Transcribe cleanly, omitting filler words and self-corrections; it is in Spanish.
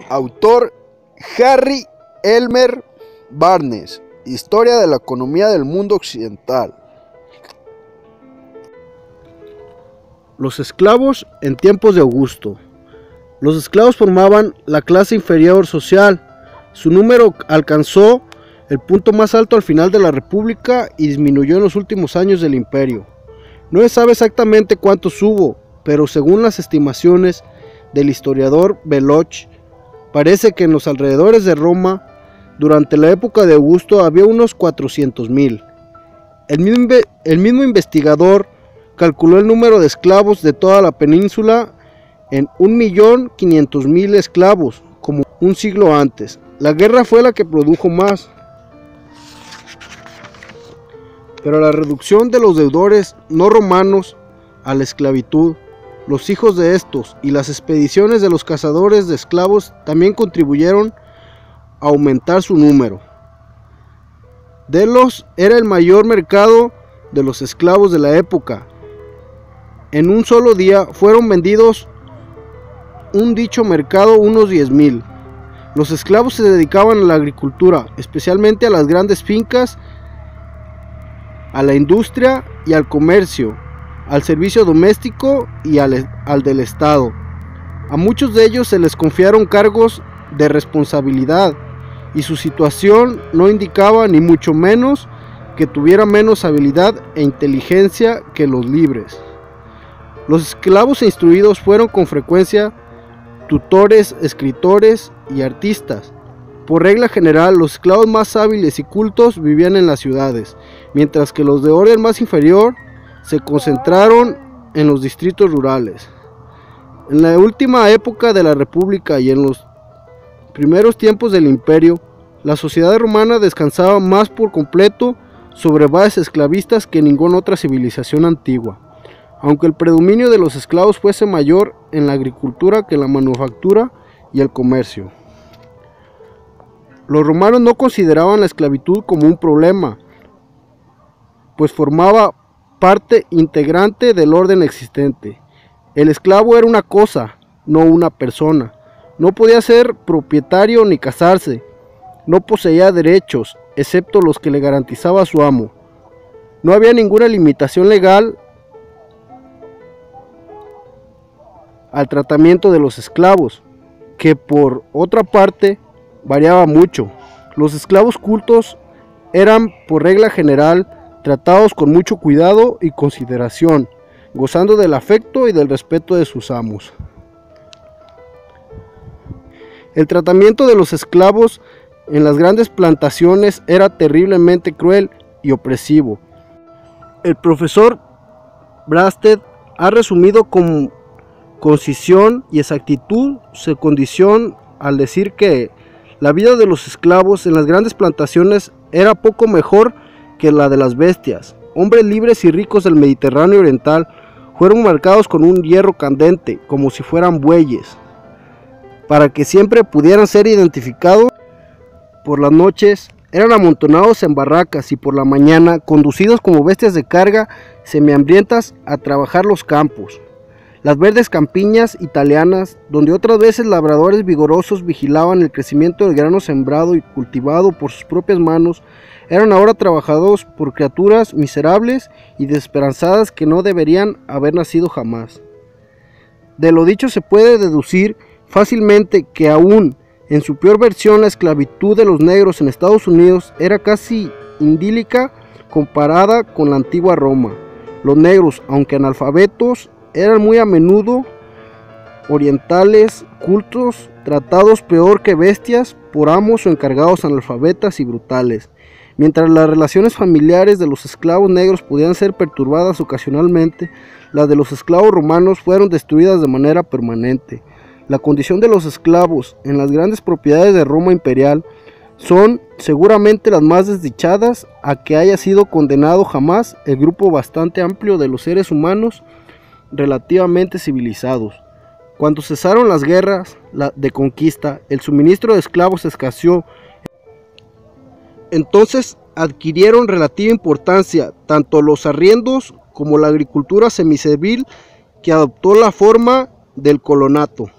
Autor Harry Elmer Barnes. Historia de la economía del mundo occidental. Los esclavos en tiempos de Augusto. Los esclavos formaban la clase inferior social. Su número alcanzó el punto más alto al final de la República y disminuyó en los últimos años del Imperio. No se sabe exactamente cuántos hubo, pero según las estimaciones del historiador Veloch, parece que en los alrededores de Roma, durante la época de Augusto, había unos 400,000. El mismo investigador calculó el número de esclavos de toda la península en 1.500.000 esclavos, como un siglo antes. La guerra fue la que produjo más, pero la reducción de los deudores no romanos a la esclavitud, los hijos de estos y las expediciones de los cazadores de esclavos también contribuyeron a aumentar su número. Delos era el mayor mercado de los esclavos de la época. En un solo día fueron vendidos en dicho mercado unos 10,000. Los esclavos se dedicaban a la agricultura, especialmente a las grandes fincas, a la industria y al comercio, al servicio doméstico y al del Estado. A muchos de ellos se les confiaron cargos de responsabilidad y su situación no indicaba ni mucho menos que tuviera menos habilidad e inteligencia que los libres. Los esclavos instruidos fueron con frecuencia tutores, escritores y artistas. Por regla general, los esclavos más hábiles y cultos vivían en las ciudades, mientras que los de orden más inferior se concentraron en los distritos rurales. En la última época de la República y en los primeros tiempos del Imperio, la sociedad romana descansaba más por completo sobre bases esclavistas que ninguna otra civilización antigua, aunque el predominio de los esclavos fuese mayor en la agricultura que en la manufactura y el comercio. Los romanos no consideraban la esclavitud como un problema, pues formaba parte integrante del orden existente. El esclavo era una cosa, no una persona. No podía ser propietario ni casarse. No poseía derechos, excepto los que le garantizaba su amo. No había ninguna limitación legal al tratamiento de los esclavos, que por otra parte variaba mucho. Los esclavos cultos eran, por regla general, tratados con mucho cuidado y consideración, gozando del afecto y del respeto de sus amos. El tratamiento de los esclavos en las grandes plantaciones era terriblemente cruel y opresivo. El profesor Brasted ha resumido con concisión y exactitud su condición al decir que la vida de los esclavos en las grandes plantaciones era poco mejor que la de las bestias. Hombres libres y ricos del Mediterráneo oriental fueron marcados con un hierro candente, como si fueran bueyes, para que siempre pudieran ser identificados. Por las noches eran amontonados en barracas y por la mañana conducidos como bestias de carga semihambrientas a trabajar los campos. Las verdes campiñas italianas, donde otras veces labradores vigorosos vigilaban el crecimiento del grano sembrado y cultivado por sus propias manos, eran ahora trabajados por criaturas miserables y desesperanzadas que no deberían haber nacido jamás. De lo dicho se puede deducir fácilmente que aún en su peor versión la esclavitud de los negros en Estados Unidos era casi idílica comparada con la antigua Roma. Los negros, aunque analfabetos, eran muy a menudo orientales, cultos, tratados peor que bestias por amos o encargados analfabetas y brutales. Mientras las relaciones familiares de los esclavos negros podían ser perturbadas ocasionalmente, las de los esclavos romanos fueron destruidas de manera permanente. La condición de los esclavos en las grandes propiedades de Roma imperial son seguramente las más desdichadas a que haya sido condenado jamás el grupo bastante amplio de los seres humanos relativamente civilizados. Cuando cesaron las guerras de conquista, el suministro de esclavos escaseó. Entonces adquirieron relativa importancia tanto los arriendos como la agricultura semiservil, que adoptó la forma del colonato.